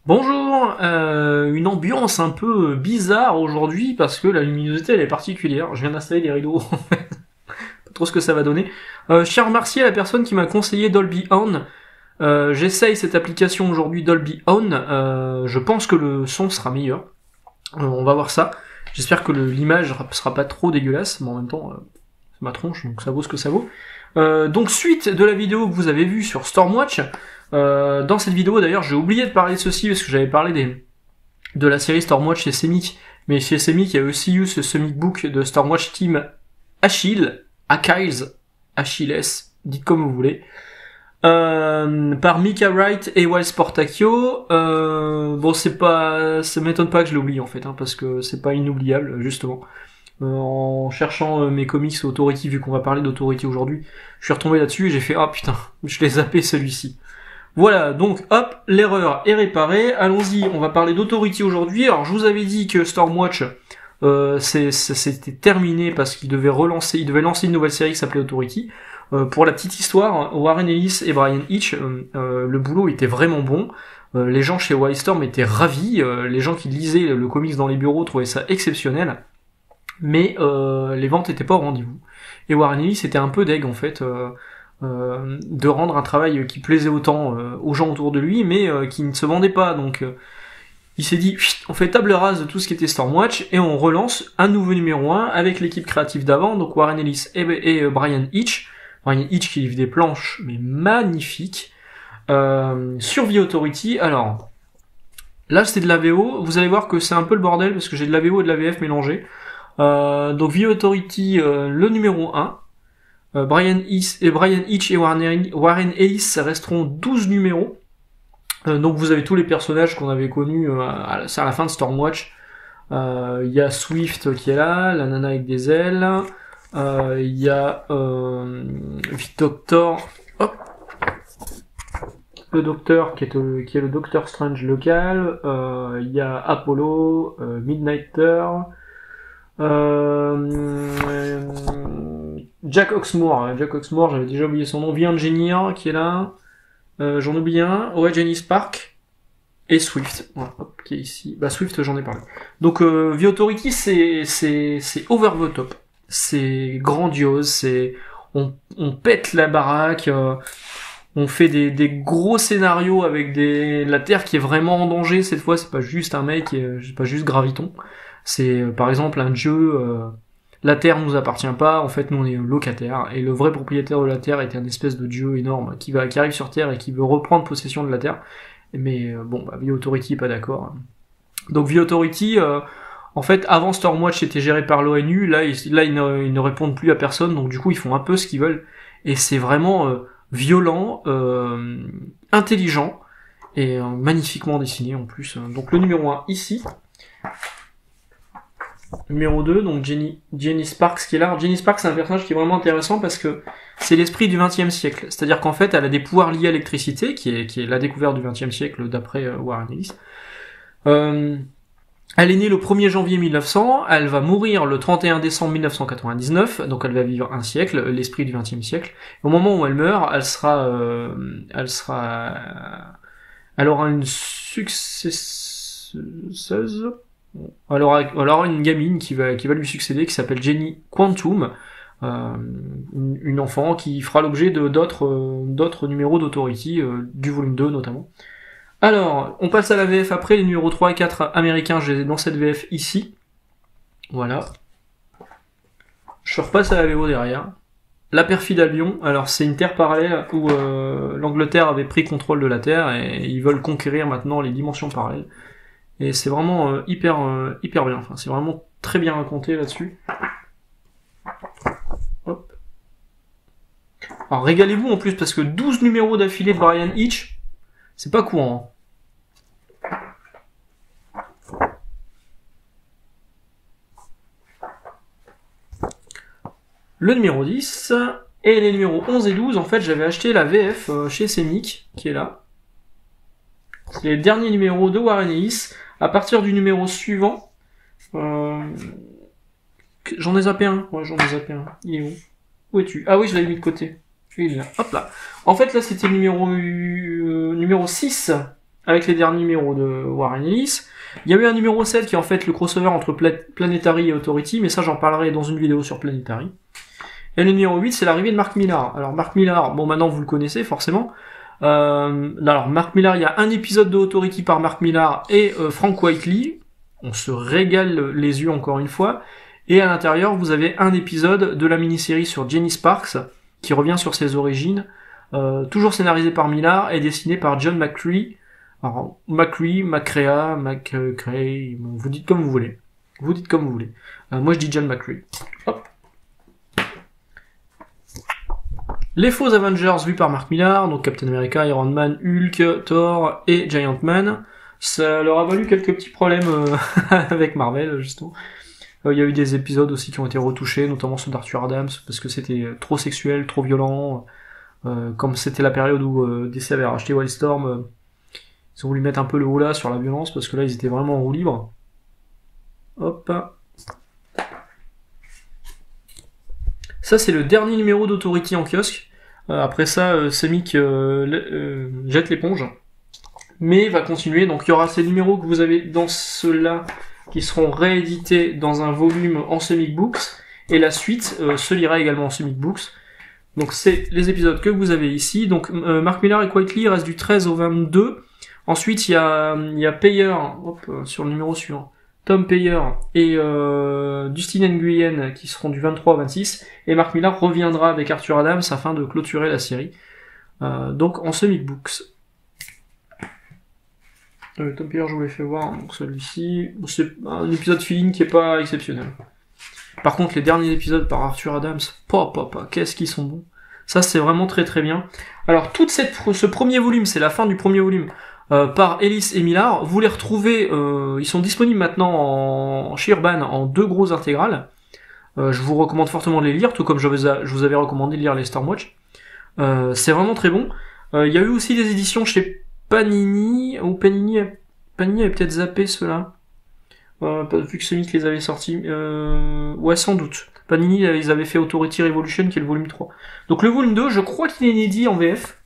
Bonjour, une ambiance un peu bizarre aujourd'hui parce que la luminosité elle est particulière. Je viens d'installer des rideaux, pas trop ce que ça va donner. Je tiens à remercier la personne qui m'a conseillé Dolby On. J'essaye cette application aujourd'hui Dolby On. Je pense que le son sera meilleur. On va voir ça. J'espère que l'image sera pas trop dégueulasse, mais en même temps, c'est ma tronche, donc ça vaut ce que ça vaut. Donc suite de la vidéo que vous avez vue sur Stormwatch, dans cette vidéo d'ailleurs j'ai oublié de parler de ceci parce que j'avais parlé de la série Stormwatch chez Semic, mais chez Semic il y a aussi eu ce Semic Book de Stormwatch Team Achilles, dites comme vous voulez, par Mika Wright et Wild Sportacchio. Bon ça m'étonne pas que je l'oublie en fait, parce que c'est pas inoubliable justement. En cherchant mes comics Authority, vu qu'on va parler d'Authority aujourd'hui, je suis retombé là-dessus et j'ai fait ah putain, je l'ai zappé celui-ci. Voilà, donc hop, l'erreur est réparée. Allons-y, on va parler d'Authority aujourd'hui. Alors je vous avais dit que Stormwatch c'était terminé parce qu'il devait lancer une nouvelle série qui s'appelait Authority. Pour la petite histoire, Warren Ellis et Brian Hitch, le boulot était vraiment bon. Les gens chez Wildstorm étaient ravis. Les gens qui lisaient le comics dans les bureaux trouvaient ça exceptionnel. Mais les ventes étaient pas au rendez-vous. Et Warren Ellis était un peu deg en fait de rendre un travail qui plaisait autant aux gens autour de lui, mais qui ne se vendait pas. Donc il s'est dit, on fait table rase de tout ce qui était Stormwatch et on relance un nouveau numéro 1 avec l'équipe créative d'avant, donc Warren Ellis et Brian Hitch. Brian Hitch qui livre des planches mais magnifiques sur The Authority. Alors là c'était de la VO, vous allez voir que c'est un peu le bordel parce que j'ai de la VO et de la VF mélangées. Donc The Authority, le numéro 1, Brian Hitch et Warren Ellis resteront 12 numéros. Donc vous avez tous les personnages qu'on avait connus à la fin de Stormwatch. Il y a Swift qui est là, la nana avec des ailes. Il y a Doctor, le docteur qui est le Docteur Strange local. Il y a Apollo, Midnighter. Jack Oxmoor, j'avais déjà oublié son nom. The Engineer qui est là. J'en oublie un. Ouais, Jenny Spark et Swift. Voilà, hop, qui est ici. Bah Swift, j'en ai parlé. Donc The Authority, c'est over the top. C'est grandiose. On pète la baraque. On fait des gros scénarios avec la Terre qui est vraiment en danger. Cette fois, c'est pas juste un mec, c'est pas juste Graviton. C'est par exemple un dieu, la Terre nous appartient pas, en fait nous on est locataires, et le vrai propriétaire de la Terre est un espèce de dieu énorme qui arrive sur Terre et qui veut reprendre possession de la Terre. Mais The Authority est pas d'accord. Donc The Authority, en fait avant Stormwatch c'était géré par l'ONU, là ils ne répondent plus à personne, donc du coup ils font un peu ce qu'ils veulent, et c'est vraiment violent, intelligent, et magnifiquement dessiné en plus. Donc le numéro 1 ici. Numéro 2, donc Jenny Sparks qui est là. Alors, Jenny Sparks c'est un personnage qui est vraiment intéressant parce que c'est l'esprit du XXe siècle. C'est-à-dire qu'en fait elle a des pouvoirs liés à l'électricité, qui est la découverte du XXe siècle d'après Warren Ellis. Elle est née le 1er janvier 1900, elle va mourir le 31 décembre 1999, donc elle va vivre un siècle, l'esprit du XXe siècle. Au moment où elle meurt, elle aura une successeuse. Elle aura une gamine qui va lui succéder, qui s'appelle Jenny Quantum, une enfant qui fera l'objet d'autres numéros d'Authority, du volume 2 notamment. Alors, on passe à la VF après, les numéros 3 et 4 américains, je les ai dans cette VF ici. Voilà. Je repasse à la VO derrière. La perfide Albion, alors c'est une terre parallèle où l'Angleterre avait pris contrôle de la Terre et ils veulent conquérir maintenant les dimensions parallèles. Et c'est vraiment hyper bien, enfin c'est vraiment très bien raconté là-dessus. Hop. Alors régalez-vous en plus parce que 12 numéros d'affilée de Brian Hitch, c'est pas courant. Le numéro 10, et les numéros 11 et 12, en fait j'avais acheté la VF chez Semic, qui est là. C'est les derniers numéros de Warren Ellis. À partir du numéro suivant, j'en ai zappé un. Ouais, j'en ai zappé un. Il est où? Où es-tu? Ah oui, je l'avais mis de côté. Il est là. Hop là. En fait, là, c'était le numéro 6 avec les derniers numéros de Warren Ellis. Il y a eu un numéro 7 qui est en fait le crossover entre Planetary et Authority, mais ça j'en parlerai dans une vidéo sur Planetary. Et le numéro 8, c'est l'arrivée de Mark Millar. Alors Mark Millar, bon maintenant vous le connaissez forcément. Alors Mark Millar, il y a un épisode de Authority par Mark Millar et Frank Whiteley. On se régale les yeux encore une fois. Et à l'intérieur, vous avez un épisode de la mini-série sur Jenny Sparks, qui revient sur ses origines, toujours scénarisé par Millar et dessiné par John McCrea. Alors, Macrea, vous dites comme vous voulez. Vous dites comme vous voulez. Moi je dis John McCrea. Hop. Les faux Avengers vus par Mark Millar, donc Captain America, Iron Man, Hulk, Thor et Giant Man. Ça leur a valu quelques petits problèmes avec Marvel, justement. Il y a eu des épisodes aussi qui ont été retouchés, notamment ceux d'Arthur Adams, parce que c'était trop sexuel, trop violent. Comme c'était la période où DC avait racheté Wildstorm, ils ont voulu mettre un peu le haut là sur la violence, parce que là ils étaient vraiment en roue libre. Hop. Ça c'est le dernier numéro d'Authority en kiosque. Après ça, Semic jette l'éponge. Mais va continuer, donc il y aura ces numéros que vous avez dans ceux-là qui seront réédités dans un volume en Semic Books, et la suite se lira également en Semic Books. Donc c'est les épisodes que vous avez ici. Donc Mark Millar et Whiteley restent du 13 au 22. Ensuite il y a Payer, sur le numéro suivant, Tom Payer et Dustin Nguyen qui seront du 23 au 26, et Mark Millar reviendra avec Arthur Adams afin de clôturer la série. Donc en Semic Books. Tom Payer, je vous l'ai fait voir, donc celui-ci, c'est un épisode feeling qui est pas exceptionnel. Par contre, les derniers épisodes par Arthur Adams, qu'est-ce qu'ils sont bons. Ça, c'est vraiment très très bien. Alors, ce premier volume, c'est la fin du premier volume, par Ellis et Millar. Vous les retrouvez, ils sont disponibles maintenant chez Urban en 2 grosses intégrales. Je vous recommande fortement de les lire, tout comme je vous avais recommandé de lire les Stormwatch. C'est vraiment très bon. Il y a eu aussi des éditions chez Panini, ou Panini avait peut-être zappé ceux-là, vu que Sonic les avait sortis, ouais sans doute. Panini, ils avaient fait Authority Revolution qui est le volume 3. Donc le volume 2, je crois qu'il est inédit en VF.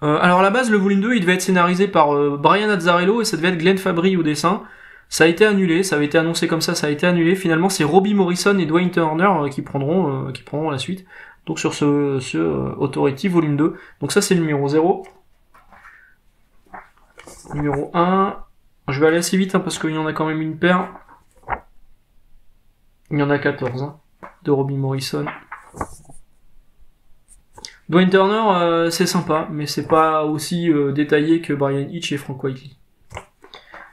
Alors à la base, le volume 2, il devait être scénarisé par Brian Azzarello et ça devait être Glenn Fabry au dessin. Ça a été annulé, ça avait été annoncé comme ça a été annulé. Finalement, c'est Robbie Morrison et Dwayne Turner qui prendront la suite. Donc sur ce Authority volume 2. Donc ça c'est le numéro 0. Numéro 1, je vais aller assez vite parce qu'il y en a quand même une paire. Il y en a 14 de Robbie Morrison. Dwayne Turner, c'est sympa, mais c'est pas aussi détaillé que Brian Hitch et Frank Whiteley.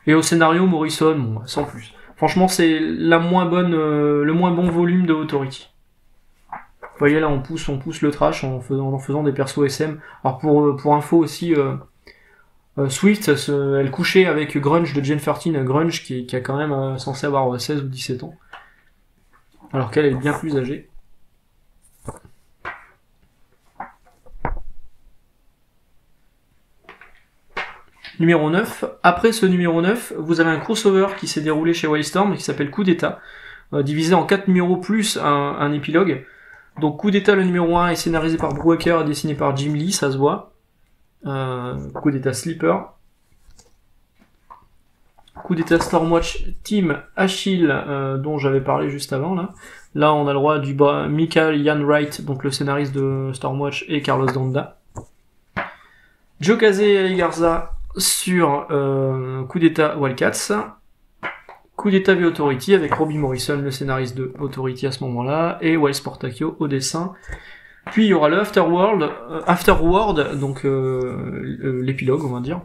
Et au scénario, Morrison, bon, sans plus. Franchement, c'est le moins bon volume de Authority. Vous voyez là, on pousse le trash en faisant des persos SM. Alors pour info aussi, Swift, elle couchait avec Grunge de Jane 13, Grunge qui a quand même censé avoir 16 ou 17 ans. Alors qu'elle est bien plus âgée. Numéro 9. Après ce numéro 9, vous avez un crossover qui s'est déroulé chez Wildstorm et qui s'appelle Coup d'État, divisé en 4 numéros plus un épilogue. Donc Coup d'État, le numéro 1 est scénarisé par Brubaker et dessiné par Jim Lee, ça se voit. Coup d'État Sleeper. Coup d'État Stormwatch Team Achille, dont j'avais parlé juste avant là. Là on a le droit du Michael Ian Wright, donc le scénariste de Stormwatch, et Carlos Danda. Joe Casey et Ali Garza sur Coup d'État Wildcats. Coup d'État v Authority avec Robbie Morrison, le scénariste de Authority à ce moment-là, et Wiles Portacchio au dessin. Puis il y aura le Afterworld, donc l'épilogue on va dire,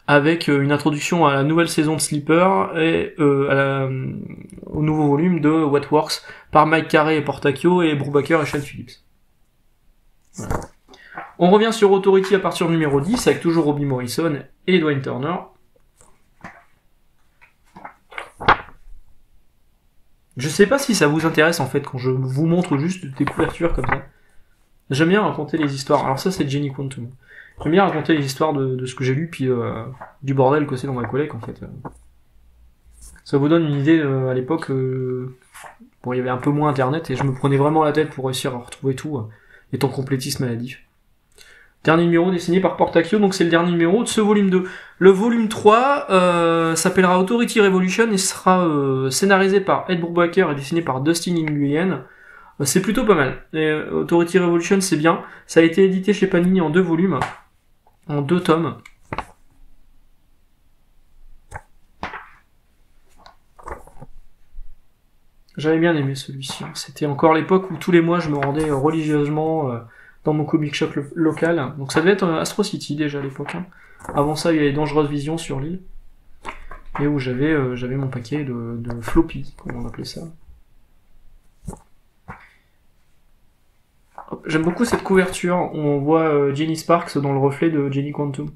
avec une introduction à la nouvelle saison de Sleeper et au nouveau volume de What Works par Mike Carey et Portacchio et Brubaker et Sean Phillips. Voilà. On revient sur Authority à partir du numéro 10 avec toujours Robbie Morrison et Dwayne Turner. Je sais pas si ça vous intéresse en fait quand je vous montre juste des couvertures comme ça. J'aime bien raconter les histoires. Alors ça c'est Jenny Quantum. J'aime bien raconter les histoires de ce que j'ai lu puis du bordel que c'est dans ma collègue en fait. Ça vous donne une idée à l'époque. Bon, il y avait un peu moins internet et je me prenais vraiment la tête pour réussir à retrouver tout, étant complétiste maladif. Dernier numéro dessiné par Portacchio, donc c'est le dernier numéro de ce volume 2. Le volume 3 s'appellera Authority Revolution et sera scénarisé par Ed Brubaker et dessiné par Dustin Nguyen. C'est plutôt pas mal. Et, Authority Revolution, c'est bien. Ça a été édité chez Panini en 2 volumes, en 2 tomes. J'avais bien aimé celui-ci. C'était encore l'époque où tous les mois je me rendais religieusement dans mon comic shop local. Donc ça devait être Astro City déjà à l'époque. Hein. Avant ça, il y avait Dangereuse Vision sur l'île. Et où j'avais mon paquet de floppy, comme on appelait ça. J'aime beaucoup cette couverture où on voit Jenny Sparks dans le reflet de Jenny Quantum.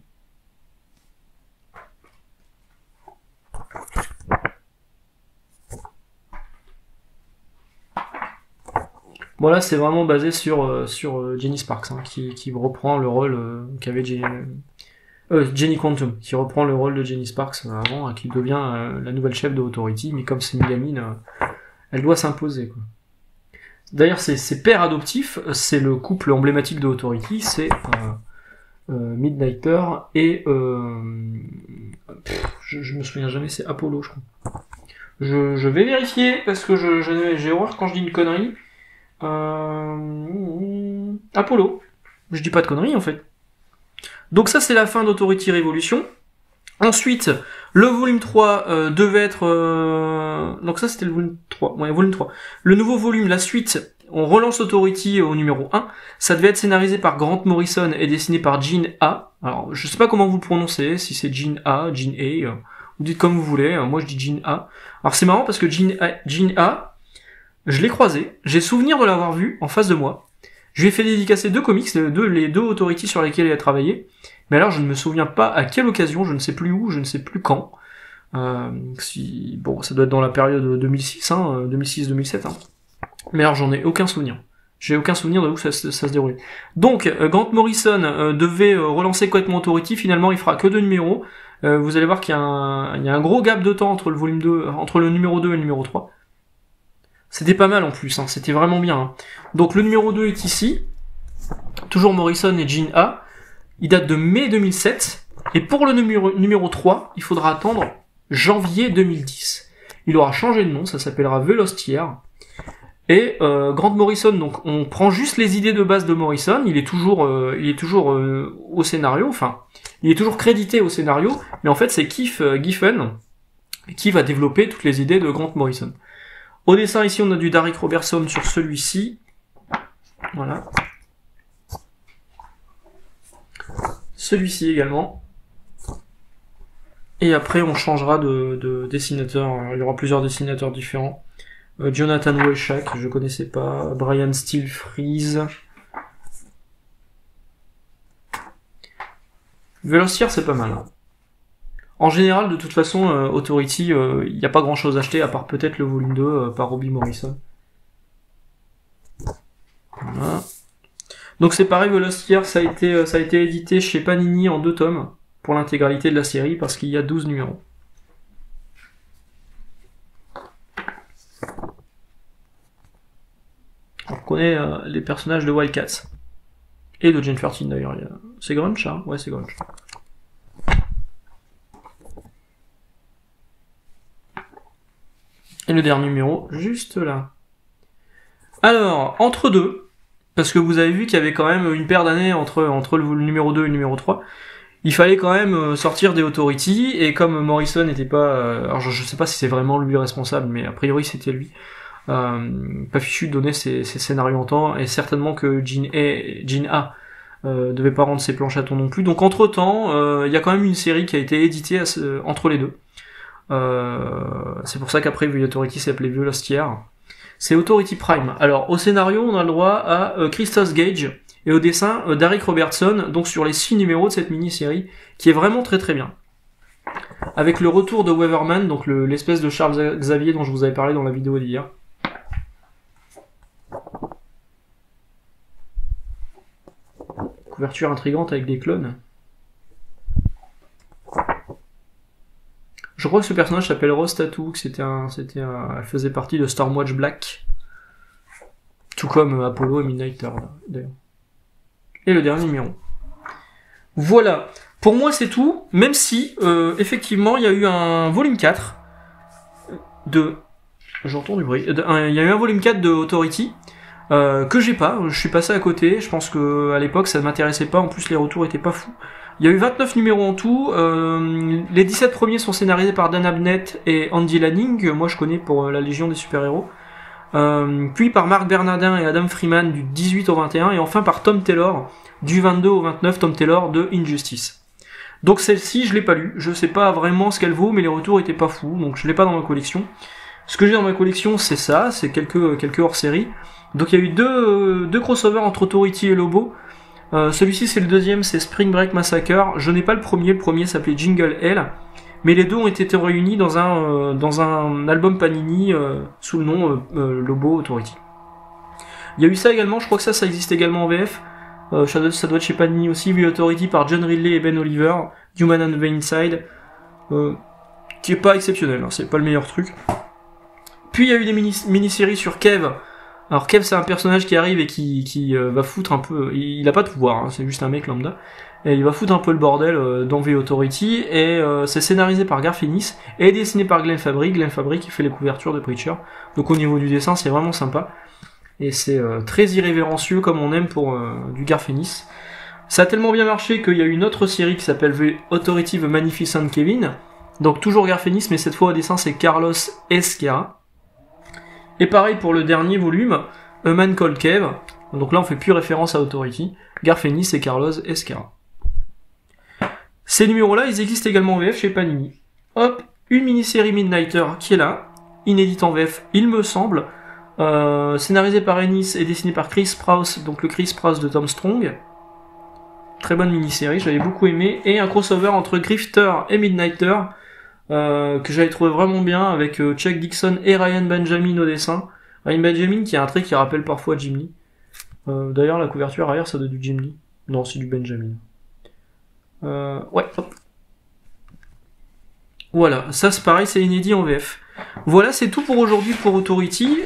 Bon là c'est vraiment basé sur Jenny Sparks hein, qui reprend le rôle qu'avait Jenny Quantum, qui reprend le rôle de Jenny Sparks avant, qui devient la nouvelle chef de Authority, mais comme c'est une gamine, elle doit s'imposer. Quoi. D'ailleurs ses pères adoptifs, c'est le couple emblématique de Authority, c'est Midnighter et je me souviens jamais, c'est Apollo je crois. Je vais vérifier parce que j'ai horreur quand je dis une connerie. Apollo. Je dis pas de conneries en fait. Donc ça c'est la fin d'Authority Revolution. Ensuite, le volume 3 devait être... Donc ça c'était le volume 3. Ouais, volume 3. Le nouveau volume, la suite, on relance Authority au numéro 1. Ça devait être scénarisé par Grant Morrison et dessiné par Gene A. Alors je sais pas comment vous le prononcez, si c'est Gene A, Gene A, vous dites comme vous voulez, moi je dis Gene A. Alors c'est marrant parce que Gene A, je l'ai croisé, j'ai souvenir de l'avoir vu en face de moi. Je lui ai fait dédicacer 2 comics, les deux Authority sur lesquels il a travaillé. Mais alors je ne me souviens pas à quelle occasion, je ne sais plus où, je ne sais plus quand. Bon, ça doit être dans la période 2006, hein, 2006-2007. Hein. Mais alors j'en ai aucun souvenir. J'ai aucun souvenir de où ça se déroulait. Donc Grant Morrison devait relancer complètement Authority, finalement il fera que 2 numéros. Vous allez voir qu'il y a un gros gap de temps entre le volume 2, entre le numéro 2 et le numéro 3. C'était pas mal en plus, hein, c'était vraiment bien. Hein. Donc le numéro 2 est ici, toujours Morrison et Gene A. Il date de mai 2007, et pour le numéro 3, il faudra attendre janvier 2010. Il aura changé de nom, ça s'appellera Velostière. Et Grant Morrison, donc on prend juste les idées de base de Morrison, il est toujours au scénario, enfin, il est toujours crédité au scénario, mais en fait c'est Keith Giffen qui va développer toutes les idées de Grant Morrison. Au dessin, ici, on a du Darick Robertson sur celui-ci. Voilà. Celui-ci également. Et après, on changera de dessinateur. Il y aura plusieurs dessinateurs différents. Jonathan Weshak, je connaissais pas. Brian Steele Freeze. Velocier, c'est pas mal. Hein. En général, de toute façon, Authority, il n'y a pas grand chose à acheter, à part peut-être le volume 2 par Robbie Morrison. Voilà. Donc c'est pareil, Velocier, ça a été édité chez Panini en 2 tomes, pour l'intégralité de la série, parce qu'il y a 12 numéros. On reconnaît les personnages de Wildcats. Et de Jane 13 d'ailleurs. C'est Grunch, hein? Ouais, c'est Grunch. Et le dernier numéro, juste là. Alors, entre deux, parce que vous avez vu qu'il y avait quand même une paire d'années entre le numéro 2 et le numéro 3, il fallait quand même sortir des Authority, et comme Morrison n'était pas... alors je sais pas si c'est vraiment lui responsable, mais a priori c'était lui. Pas fichu de donner ses scénarios en temps, et certainement que Gene A devait pas rendre ses planches à ton non plus. Donc entre temps, il y a quand même une série qui a été éditée entre les deux. C'est pour ça qu'après Authority s'appelait Velostière. C'est Authority Prime. Alors au scénario on a le droit à Christos Gage et au dessin Darick Robertson, donc sur les 6 numéros de cette mini-série qui est vraiment très très bien. Avec le retour de Weatherman, donc l'espèce de Charles Xavier dont je vous avais parlé dans la vidéo d'hier. Couverture intrigante avec des clones. Je crois que ce personnage s'appelle Rose Tattoo, que elle faisait partie de Stormwatch Black. Tout comme Apollo et Midnighter, d'ailleurs. Et le dernier numéro. Voilà, pour moi c'est tout, même si, effectivement, il y a eu un volume 4 de... J'entends du bruit. Il y a eu un volume 4 de Authority, que j'ai pas, je suis passé à côté, je pense que à l'époque ça m'intéressait pas, en plus les retours étaient pas fous. Il y a eu 29 numéros en tout, les 17 premiers sont scénarisés par Dan Abnett et Andy Lanning, que moi je connais pour la Légion des super-héros, puis par Marc Bernardin et Adam Freeman du 18 au 21, et enfin par Tom Taylor du 22 au 29, Tom Taylor de Injustice. Donc celle-ci je l'ai pas lue, je sais pas vraiment ce qu'elle vaut, mais les retours étaient pas fous, donc je l'ai pas dans ma collection. Ce que j'ai dans ma collection, c'est ça, c'est quelques hors-série. Donc il y a eu deux crossovers entre Authority et Lobo. Celui-ci c'est le deuxième, c'est Spring Break Massacre. Je n'ai pas le premier s'appelait Jingle Hell. Mais les deux ont été réunis dans un album Panini sous le nom Lobo Authority. Il y a eu ça également, je crois que ça existe également en VF. Ça doit être chez Panini aussi, The Authority par John Ridley et Ben Oliver, Human on the Inside, qui est pas exceptionnel, hein, c'est pas le meilleur truc. Puis il y a eu des mini-séries sur Kev. Alors Kev c'est un personnage qui arrive et qui va foutre un peu... Il a pas de pouvoir, hein, c'est juste un mec lambda. Et il va foutre un peu le bordel dans The Authority. Et c'est scénarisé par Garth Ennis et dessiné par Glenn Fabry. Glenn Fabry qui fait les couvertures de Preacher. Donc au niveau du dessin c'est vraiment sympa. Et c'est très irrévérencieux comme on aime pour du Garth Ennis. Ça a tellement bien marché qu'il y a eu une autre série qui s'appelle The Authority The Magnificent Kevin. Donc toujours Garth Ennis mais cette fois au dessin c'est Carlos Ezquerra. Et pareil pour le dernier volume, A Man Called Kev. Donc là on fait plus référence à Authority. Garth Ennis et Carlos Ezquerra. Ces numéros-là, ils existent également en VF chez Panini. Hop, une mini-série Midnighter qui est là, inédite en VF, il me semble, scénarisée par Ennis et dessinée par Chris Sprouse, donc le Chris Sprouse de Tom Strong. Très bonne mini-série, j'avais beaucoup aimé. Et un crossover entre Grifter et Midnighter, que j'avais trouvé vraiment bien, avec Chuck Dixon et Ryan Benjamin au dessin. Ryan Benjamin qui a un trait qui rappelle parfois Jim Lee. D'ailleurs, la couverture arrière, ça doit être du Jim Lee. Non, c'est du Benjamin. Ouais, hop. Voilà, ça c'est pareil, c'est inédit en VF. Voilà, c'est tout pour aujourd'hui pour Authority.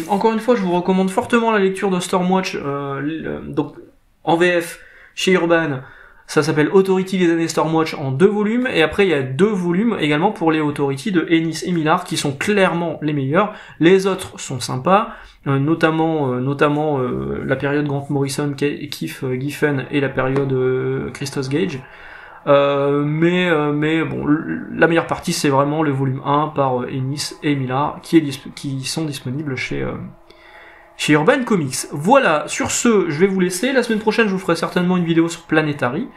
Encore une fois, je vous recommande fortement la lecture de Stormwatch, donc en VF chez Urban. Ça s'appelle Authority les années Stormwatch en 2 volumes, et après il y a 2 volumes également pour les Authority de Ennis et Millard qui sont clairement les meilleurs. Les autres sont sympas, notamment la période Grant Morrison, Keith Giffen et la période Christos Gage. Mais bon, la meilleure partie c'est vraiment le volume 1 par Ennis et Millard qui sont disponibles chez Urban Comics. Voilà, sur ce, je vais vous laisser. La semaine prochaine, je vous ferai certainement une vidéo sur Planetary.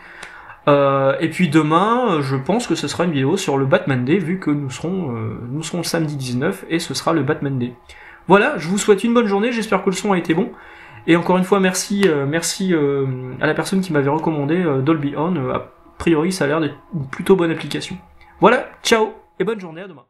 Et puis demain, je pense que ce sera une vidéo sur le Batman Day, vu que nous serons le samedi 19, et ce sera le Batman Day. Voilà, je vous souhaite une bonne journée, j'espère que le son a été bon. Et encore une fois, merci à la personne qui m'avait recommandé Dolby On. A priori, ça a l'air d'être une plutôt bonne application. Voilà, ciao, et bonne journée, à demain.